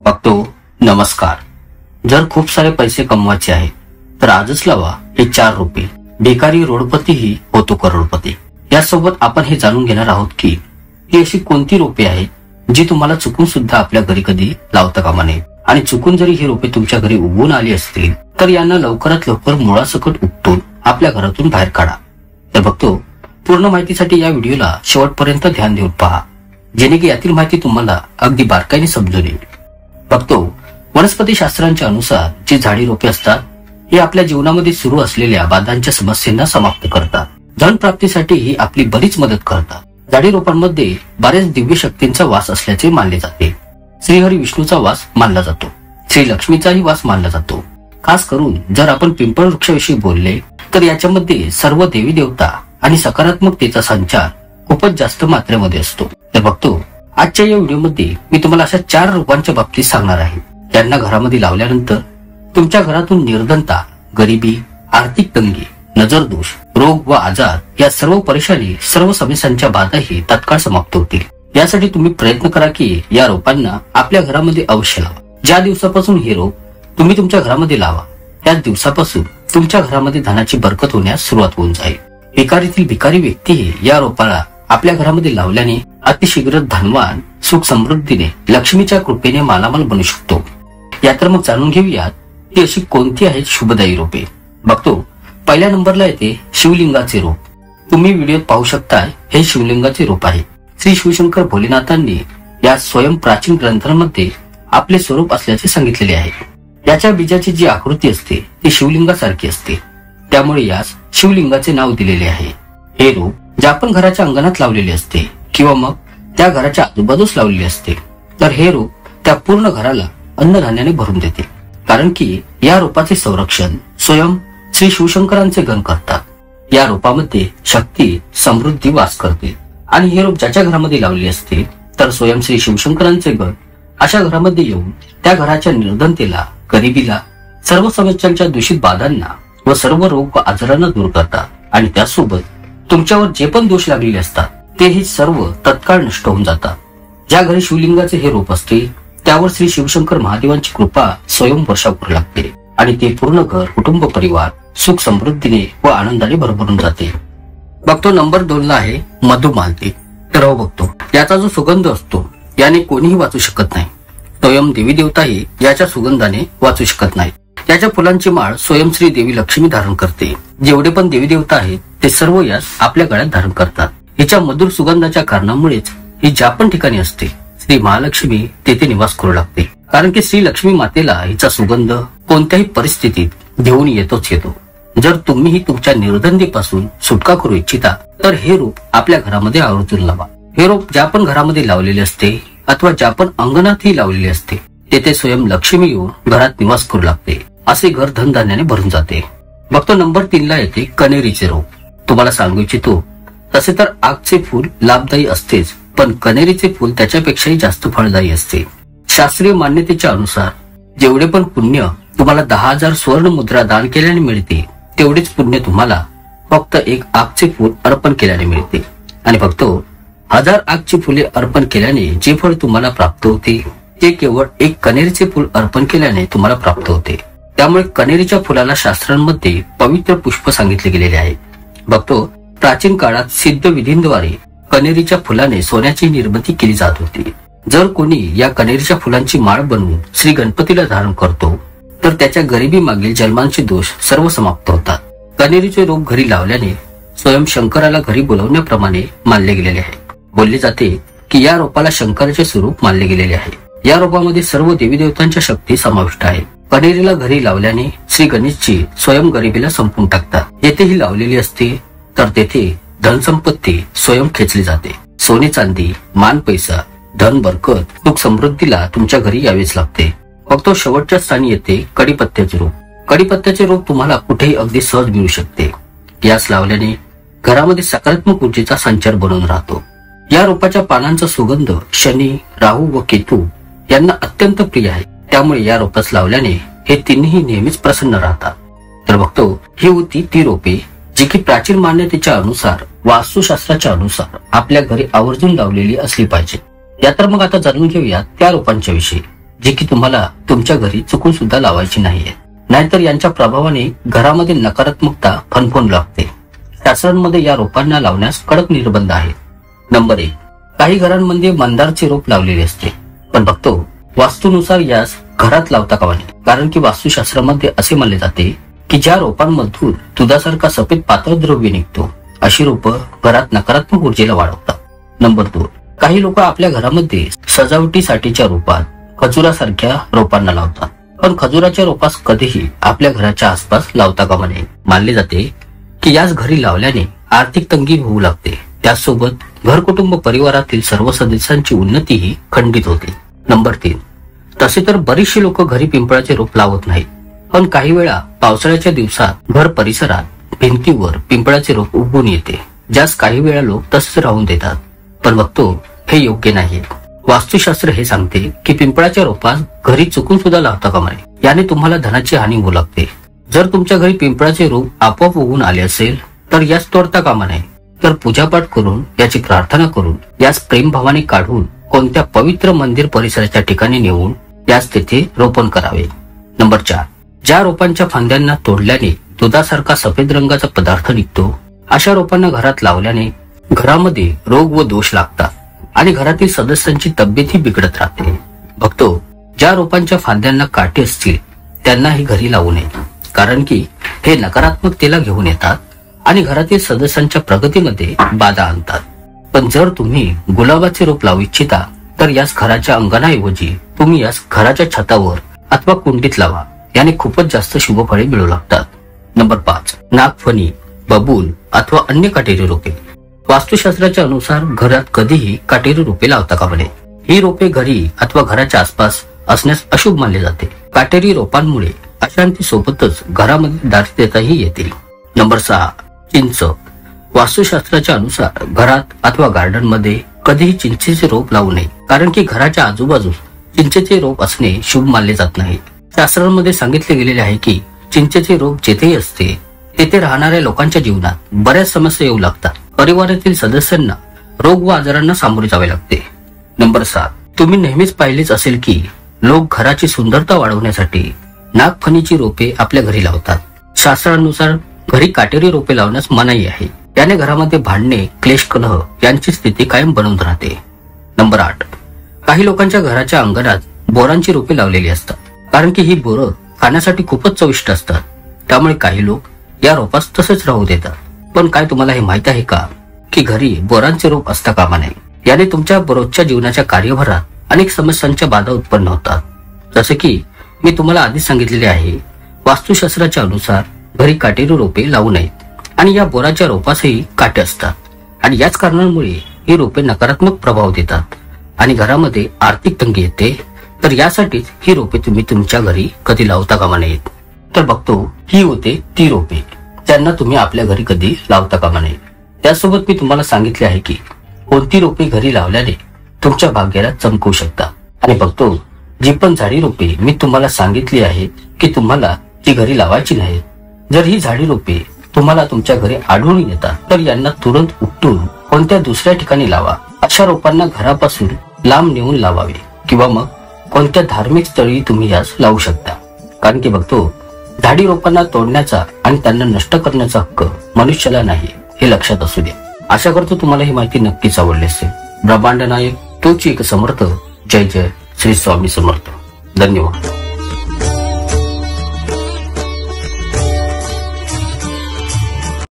बघतो नमस्कार. जर खूप सारे पैसे कमवायचे आहे तर आजच लावा हे 4 रुपये. भिकारी रोडपतीही होतो करोडपती. यासोबत आपण हे जाणून घेणार आहोत की ही अशी कोणती रोपे आहेत जी तुम्हाला चुकून सुद्धा आपल्या घरी कधी लावता कामा नये. आणि चुकून जरी ही रोपे तुमच्या घरी उगवून आली असतील तर यांना लवकरात लवकर मुळासकट उपटून आपल्या घरातून बाहेर काढा. तर बघतो पूर्ण माहितीसाठी या व्हिडिओला शेवटपर्यंत ध्यान देऊन पहा, जेणे की यातील माहिती तुम्हाला अगदी बारकाईने समजून येईल. बघतो वनस्पती शास्त्रांच्या अनुसार जी झाडी रोपे असतात ही आपल्या जीवनामध्ये सुरू असलेल्या बाधांच्या समस्यांना समाप्त करतात. धन प्राप्तीसाठी ही आपली बरीच मदत करतात. झाडी रोपांमध्ये बऱ्याच दिव्य शक्तींचा वास असल्याचे मानले जाते. श्रीहरी विष्णूचा वास मानला जातो, श्री लक्ष्मीचाही वास मानला जातो. खास करून जर आपण पिंपळ वृक्षाविषयी बोलले तर याच्यामध्ये सर्व देवी देवता आणि सकारात्मकतेचा संचार खूपच जास्त मात्रेमध्ये असतो. तर बघतो आजच्या या व्हिडिओमध्ये मी तुम्हाला अशा 4 रोपांच्या बाबतीत सांगणार आहे. त्यांना घरामध्ये लावल्यानंतर तुमच्या घरातून निर्धनता, गरिबी, आर्थिक तंगी, नजरदोष, रोग व आजार या सर्व परेशानी, सर्व समस्यांच्या बाधाही तत्काळ समाप्त होतील. यासाठी तुम्ही प्रयत्न करा की या रोपांना आपल्या घरामध्ये अवश्य लावा. ज्या दिवसापासून हे रोप तुम्ही तुमच्या घरामध्ये लावा त्याच दिवसापासून तुमच्या घरामध्ये धनाची बरकत होण्यास सुरुवात होऊन जाईल. भिकारीतील भिकारी व्यक्तीही या रोपाला आपल्या घरामध्ये लावल्याने अतिशीघ्र धनवान, सुख समृद्धीने, लक्ष्मीच्या कृपेने मालामाल बनू शकतो. या तर मग जाणून घेऊयात ती अशी कोणती आहेत शुभदायी रोपे. बघतो पहिल्या नंबरला येते शिवलिंगाचे रोप. तुम्ही व्हिडिओत पाहू शकता हे शिवलिंगाचे रोप आहे. श्री शिवशंकर भोलेनाथांनी या स्वयं प्राचीन ग्रंथांमध्ये आपले स्वरूप असल्याचे सांगितलेले आहे. याच्या बीजाची जी आकृती असते ती शिवलिंगासारखी असते, त्यामुळे यास शिवलिंगाचे नाव दिलेले आहे. हे रोप जे आपण घराच्या अंगणात लावलेले असते किंवा मग त्या घराच्या आजूबाजूस लावलेले असते तर हे रोप त्या पूर्ण घराला अन्नधान्याने भरून देते. कारण की या रोपाचे संरक्षण स्वयं श्री शिवशंकरांचे गण करतात. या रोपामध्ये शक्ती, समृद्धी वास करते आणि हे रोप ज्याच्या घरामध्ये लावले असते तर स्वयं श्री शिवशंकरांचे गण अशा घरामध्ये येऊन त्या घराच्या निर्धनतेला, गरिबीला, सर्व समस्यांच्या दूषित बाधांना व सर्व रोग व आजारांना दूर करतात. आणि त्यासोबत तुमच्यावर जे पण दोष लागलेले असतात तेही सर्व तत्काळ नष्ट होऊन जातात. ज्या घरी शिवलिंगाचे हे रोप असते त्यावर श्री शिवशंकर महादेवांची कृपा स्वयं वर्षाव करू लागते आणि ते पूर्ण घर, कुटुंब, परिवार सुख समृद्धीने व आनंदाने भरभरून जाते. बघतो नंबर 2 ला आहे मधुमालती. तर हो बघतो याचा जो सुगंध असतो याने कोणीही वाचू शकत नाही. स्वयं देवी देवताही याच्या सुगंधाने वाचू शकत नाही. याच्या फुलांची माळ स्वयं श्री देवी लक्ष्मी धारण करते. जेवढे पण देवी देवता आहेत ते सर्व यास आपल्या गळ्यात धारण करतात. हिच्या मधुर सुगंधाच्या कारणामुळेच ही ज्या पण ठिकाणी असते श्री महालक्ष्मी तेथे निवास करू लागते. कारण की श्री लक्ष्मी मातेला हिचा सुगंध कोणत्याही परिस्थितीत घेऊन येतोच येतो. जर तुम्हीही तुमच्या निर्धनतेपासून सुटका करू इच्छिता तर हे रोप आपल्या घरामध्ये आवर्जून लावा. हे रोप ज्या पण घरामध्ये लावलेले असते अथवा ज्या पण अंगणातही लावलेले असते तेथे स्वयं लक्ष्मी येऊन घरात निवास करू लागते. असे घर धनधान्याने भरून जाते. बघतो नंबर 3 ला येते कनेरीचे रोप. तुम्हाला सांगू इच्छितो तसे तर आगचे फूल लाभदायी असतेच, पण कनेरीचे फूल त्याच्यापेक्षाही जास्त फळदायी असते. शास्त्रीय मान्यतेच्या अनुसार जेवढे पण पुण्य तुम्हाला 10,000 स्वर्ण मुद्रा दान केल्याने मिळते तेवढेच पुण्य तुम्हाला फक्त एक आगचे फूल अर्पण केल्याने मिळते. आणि फक्त 1000 आगची फुले अर्पण केल्याने जे फळ तुम्हाला प्राप्त होते ते केवळ एक कनेरीचे फूल अर्पण केल्याने तुम्हाला प्राप्त होते. त्यामुळे कनेरीच्या फुलाला शास्त्रांमध्ये पवित्र पुष्प सांगितले गेलेले आहे. बघतो प्राचीन काळात सिद्ध विधींद्वारे कनेरीच्या फुलाने सोन्याची निर्मिती केली जात होती. जर कोणी या कनेरीच्या फुलांची माळ बनवून श्री गणपतीला धारण करतो तर त्याच्या गरिबी मागील जन्मांचे दोष सर्व समाप्त होतात. कनेरीचे रोप घरी लावल्याने स्वयं शंकराला घरी बोलवण्याप्रमाणे मानले गेलेले आहे. बोलले जाते की या रोपाला शंकराचे स्वरूप मानले गेलेले आहे. या रोपामध्ये सर्व देवी देवतांच्या शक्ती समाविष्ट आहे. कनेरीला घरी लावल्याने श्री गणेशजी स्वयं गरिबीला संपून टाकतात. येथेही लावलेली असते तर तेथे धनसंपत्ती स्वयं खेचली जाते. सोने चांदी, मान पैसा, धन बरकत, सुख समृद्धीला तुमच्या घरी यावेच लागते. फक्त शेवटच्या स्थानी येते कडीपत्त्याचे रोप. कडीपत्त्याचे रोप तुम्हाला कुठेही अगदी सहज मिळू शकते. यास लावल्याने घरामध्ये सकारात्मक ऊर्जेचा संचार बनवून राहतो. या रोपाच्या पानांचा सुगंध शनी, राहू व केतू यांना अत्यंत प्रिय आहे. त्यामुळे या रोपास लावल्याने हे तिन्ही नेहमीच प्रसन्न राहतात. तर बघतो ही होती ती रोपे जी की प्राचीन मान्यतेच्या अनुसार, वास्तुशास्त्राच्या अनुसार आपल्या घरी आवर्जून लावलेली असली पाहिजे. या तर मग आता जाणून घेऊया त्या रोपांच्या विषयी जी की तुम्हाला तुमच्या घरी चुकून सुद्धा लावायची नाहीये, नाहीतर यांच्या प्रभावाने घरामध्ये नकारात्मकता फणफणू लागते. शास्त्रांमध्ये या रोपांना लावण्यास कडक निर्बंध आहेत. नंबर 1, काही घरांमध्ये मंदारचे रोप लावलेले असते, पण बघतो वास्तूनुसार यास घरात लावता कामा नये. कारण की वास्तुशास्त्रामध्ये असे मानले जाते की ज्या रोपांमधून दुधासारखा सफेद पातळ द्रव्य निघतो अशी रोपं घरात नकारात्मक ऊर्जेला वाढवतात. नंबर 2, काही लोक आपल्या घरामध्ये सजावटीसाठीच्या रूपात खजुरासारख्या रोपांना लावतात, पण खजुराच्या रोपास कधीही आपल्या घराच्या आसपास लावता कामा नये. मानले जाते की याच घरी लावल्याने आर्थिक तंगी होऊ लागते. त्याचसोबत घर कुटुंब परिवारातील सर्व सदस्यांची उन्नतीही खंडित होते. नंबर 3, तसे तर बरीचशी लोक घरी पिंपळाचे रोप लावत नाहीत, पण काही वेळा पावसाळ्याच्या दिवसात घर परिसरात भिंतीवर पिंपळाचे रोप उगवून येते, ज्यास काही वेळा लोक तसेच राहून देतात. पण बघतो हे योग्य नाही. वास्तुशास्त्र हे सांगते की पिंपळाच्या रोपास घरी चुकून सुद्धा लावता कामा नये. याने तुम्हाला धनाची हानी होऊ लागते. जर तुमच्या घरी पिंपळाचे रोप आपोआप उगवून आले असेल तर यास तोडता कामा नये, तर पूजापाठ करून याची प्रार्थना करून यास प्रेमभावाने काढून कोणत्या पवित्र मंदिर परिसराच्या ठिकाणी नेऊन यास तेथे रोपण करावे. नंबर 4, ज्या रोपांच्या फांद्यांना तोडल्याने दुधासारखा सफेद रंगाचा पदार्थ निघतो अशा रोपांना घरात लावल्याने घरामध्ये रोग व दोष लागतात आणि घरातील सदस्यांची तब्येतही बिघडत राहते. बघतो ज्या रोपांच्या फांद्यांना काटे असतील त्यांनाही घरी लावू नये, कारण की हे नकारात्मकतेला घेऊन येतात आणि घरातील सदस्यांच्या प्रगतीमध्ये बाधा आणतात. पण जर तुम्ही गुलाबाचे रोप लावू इच्छिता तर यास घराच्या अंगणाऐवजी तुम्ही यास घराच्या छतावर अथवा कुंडीत लावा. याने खूपच जास्त शुभ फळे मिळू लागतात. नंबर 5, नागफणी, बबूल अथवा अन्य काटेरी रोपे. वास्तुशास्त्राच्या अनुसार घरात कधीही काटेरी रोपे लावता कामा नये. ही रोपे घरी अथवा घराच्या आसपास असण्यास अशुभ मानले जाते. काटेरी रोपांमुळे अशांती सोबतच घरामध्ये दारिद्र्यताही येते. नंबर 6, चिंच. वास्तुशास्त्राच्या अनुसार घरात अथवा गार्डन मध्ये कधीही चिंचेचे रोप लावू नये, कारण की घराच्या आजूबाजूस चिंचेचे रोप असणे शुभ मानले जात नाही. शास्त्रांमध्ये सांगितले गेलेले आहे की चिंचेचे रोप जेथेही असते तेथे राहणाऱ्या लोकांच्या जीवनात बऱ्याच समस्या येऊ लागतात. परिवारातील सदस्यांना रोग व आजारांना सामोरे जावे लागते. नंबर 7, तुम्ही नेहमीच पाहिलेच असेल की लोक घराची सुंदरता वाढवण्यासाठी नागफणीची रोपे आपल्या घरी लावतात. शास्त्रानुसार घरी काटेरी रोपे लावण्यास मनाई आहे. याने घरामध्ये भांडणे, क्लेश, कलह यांची स्थिती कायम बनवून राहते. नंबर 8, काही लोकांच्या घराच्या अंगणात बोरांची रोपे लावलेली असतात, कारण की ही बोरं खाण्यासाठी खूपच चविष्ट असतात. त्यामुळे काही लोक या रोपास तसेच राहू देतात. पण काय तुम्हाला हे माहित आहे का की घरी बोरांचे रोप असता कामा नये. याने तुमच्या रोजच्या जीवनाच्या कार्यभारात अनेक समस्यांच्या बाधा उत्पन्न होतात. जसे की मी तुम्हाला आधीच सांगितलेले आहे, वास्तुशास्त्राच्या अनुसार घरी काटेरी रोपे लावू नयेत आणि या बोराच्या रोपासही काटे असतात आणि याच कारणांमुळे ही रोपे नकारात्मक प्रभाव देतात आणि घरामध्ये आर्थिक तंगी येते. तर यासाठीच ही रोपे तुम्ही तुमच्या घरी कधी लावता कामा नयेत. तर बघतो ही होते ती रोपे ज्यांना तुम्ही आपल्या घरी कधी लावता कामा नये. त्यासोबत मी तुम्हाला सांगितले आहे की कोणती रोपे घरी लावल्याने तुमच्या भाग्याला चमकवू शकता. आणि बघतो जी पण झाडी रोपे मी तुम्हाला सांगितली आहे की तुम्हाला ती घरी लावायची नाहीत. जर ही झाडी रोपे तुम्हाला तुमच्या घरी आढळून येतात तर यांना तुरंत उपटून कोणत्या दुसऱ्या ठिकाणी लावा. अशा रोपांना घरापासून लांब नेऊन लावावे किंवा मग कोणत्या धार्मिक स्थळी तुम्ही यास लावू शकता. कारण की बघतो झाडी रोपांना तोडण्याचा आणि त्यांना नष्ट करण्याचा हक्क मनुष्याला नाही, हे लक्षात असू द्या. आशा करतो तुम्हाला ही माहिती नक्कीच आवडली असेल. ब्रह्मांड नायक तोच एक समर्थ. जय जय श्री स्वामी समर्थ. धन्यवाद.